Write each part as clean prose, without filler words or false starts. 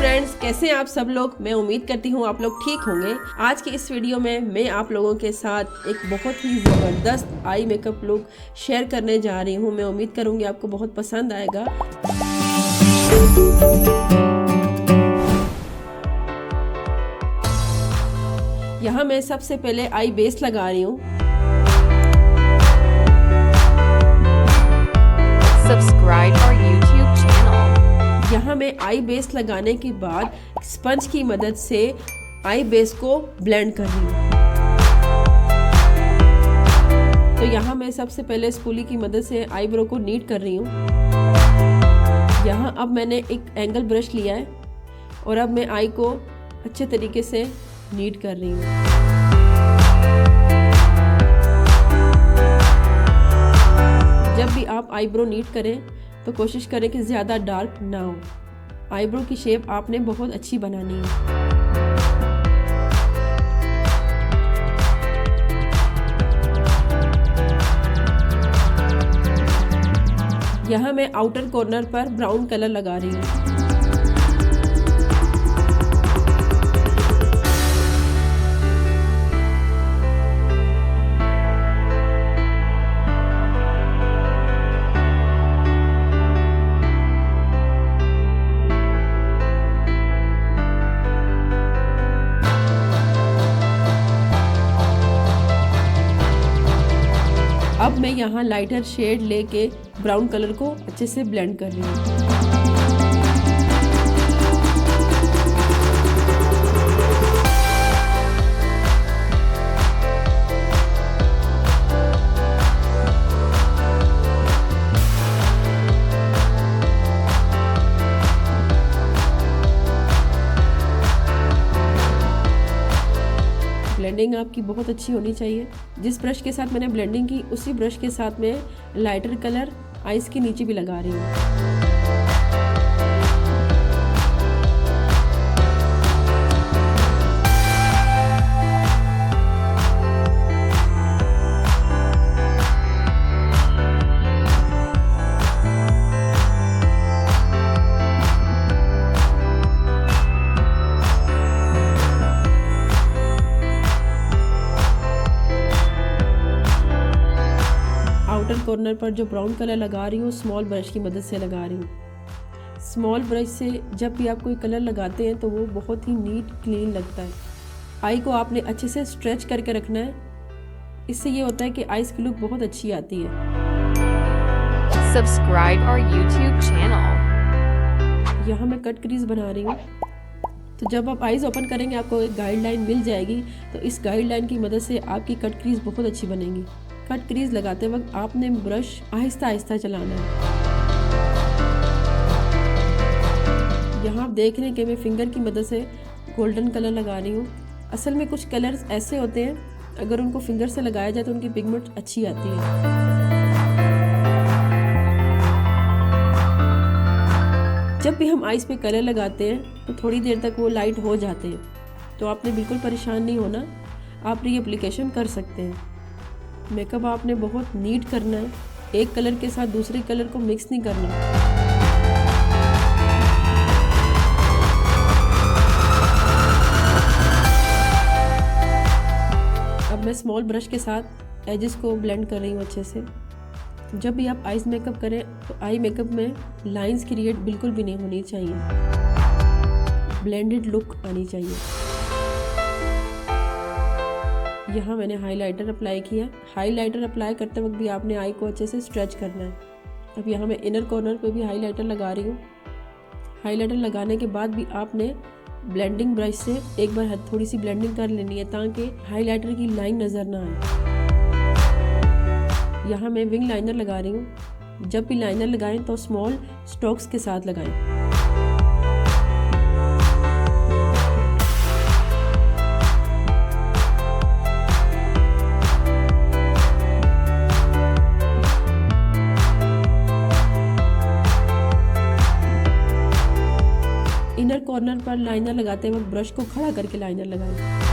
Friends, कैसे हैं आप सब लोग। मैं उम्मीद करती हूँ आप लोग ठीक होंगे। आज की इस वीडियो में मैं आप लोगों के साथ एक बहुत ही ज़बरदस्त आई मेकअप लुक शेयर करने जा रही हूँ। मैं उम्मीद करूँगी आपको बहुत पसंद आएगा। यहाँ मैं सबसे पहले आई बेस लगा रही हूँ। Subscribe our YouTube channel. यहाँ मैं आई बेस लगाने के बाद स्पंज की मदद से आई बेस को ब्लेंड कर रही हूँ। तो यहाँ मैं सबसे पहले स्पूली की मदद से आईब्रो को नीट कर रही हूँ। यहाँ अब मैंने एक एंगल ब्रश लिया है और अब मैं आई को अच्छे तरीके से नीट कर रही हूँ। जब भी आप आईब्रो नीट करें तो कोशिश करें कि ज़्यादा डार्क ना हो। आईब्रो की शेप आपने बहुत अच्छी बनानी है। यहाँ मैं आउटर कॉर्नर पर ब्राउन कलर लगा रही हूँ। अब मैं यहाँ लाइटर शेड लेके ब्राउन कलर को अच्छे से ब्लेंड कर रही हूँ। ब्लेंडिंग आपकी बहुत अच्छी होनी चाहिए। जिस ब्रश के साथ मैंने ब्लेंडिंग की उसी ब्रश के साथ मैं लाइटर कलर आईज के नीचे भी लगा रही हूँ। आउटर कॉर्नर पर जो ब्राउन कलर लगा रही हूँ स्मॉल ब्रश की मदद से लगा रही हूँ। स्मॉल ब्रश से जब भी आप कोई कलर लगाते हैं तो वो बहुत ही नीट क्लीन लगता है। आई को आपने अच्छे से स्ट्रेच करके रखना है। इससे ये होता है कि आईज की लुक बहुत अच्छी आती है। Subscribe our YouTube channel. यहाँ मैं कट क्रीज बना रही हूँ। तो जब आप आईज ओपन करेंगे आपको एक गाइडलाइन मिल जाएगी। तो इस गाइडलाइन की मदद से आपकी कट क्रीज बहुत अच्छी बनेगी। कट क्रीज लगाते वक्त आपने ब्रश आहिस्ता आहिस्ता चलाना है। यहाँ आप देख रहे हैं कि मैं फिंगर की मदद से गोल्डन कलर लगा रही हूँ। असल में कुछ कलर्स ऐसे होते हैं अगर उनको फिंगर से लगाया जाए तो उनकी पिगमेंट अच्छी आती है। जब भी हम आईज पे कलर लगाते हैं तो थोड़ी देर तक वो लाइट हो जाते हैं। तो आपने बिल्कुल परेशान नहीं होना, आप रीएप्लीकेशन कर सकते हैं। मेकअप आपने बहुत नीट करना है। एक कलर के साथ दूसरे कलर को मिक्स नहीं करना। अब मैं स्मॉल ब्रश के साथ एजेस को ब्लेंड कर रही हूँ अच्छे से। जब भी आप आईज मेकअप करें तो आई मेकअप में लाइंस क्रिएट बिल्कुल भी नहीं होनी चाहिए। ब्लेंडेड लुक आनी चाहिए। यहाँ मैंने हाइलाइटर अप्लाई किया। हाइलाइटर अप्लाई करते वक्त भी आपने आई को अच्छे से स्ट्रेच करना है। अब यहाँ मैं इनर कॉर्नर पे भी हाइलाइटर लगा रही हूँ। हाइलाइटर लगाने के बाद भी आपने ब्लेंडिंग ब्रश से एक बार थोड़ी सी ब्लेंडिंग कर लेनी है ताकि हाइलाइटर की लाइन नज़र ना आए। यहाँ मैं विंग लाइनर लगा रही हूँ। जब भी लाइनर लगाएं तो स्मॉल स्ट्रोक्स के साथ लगाएं। इनर कॉर्नर पर लाइनर लगाते वक्त ब्रश को खड़ा करके लाइनर लगाएं।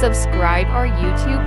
Subscribe our YouTube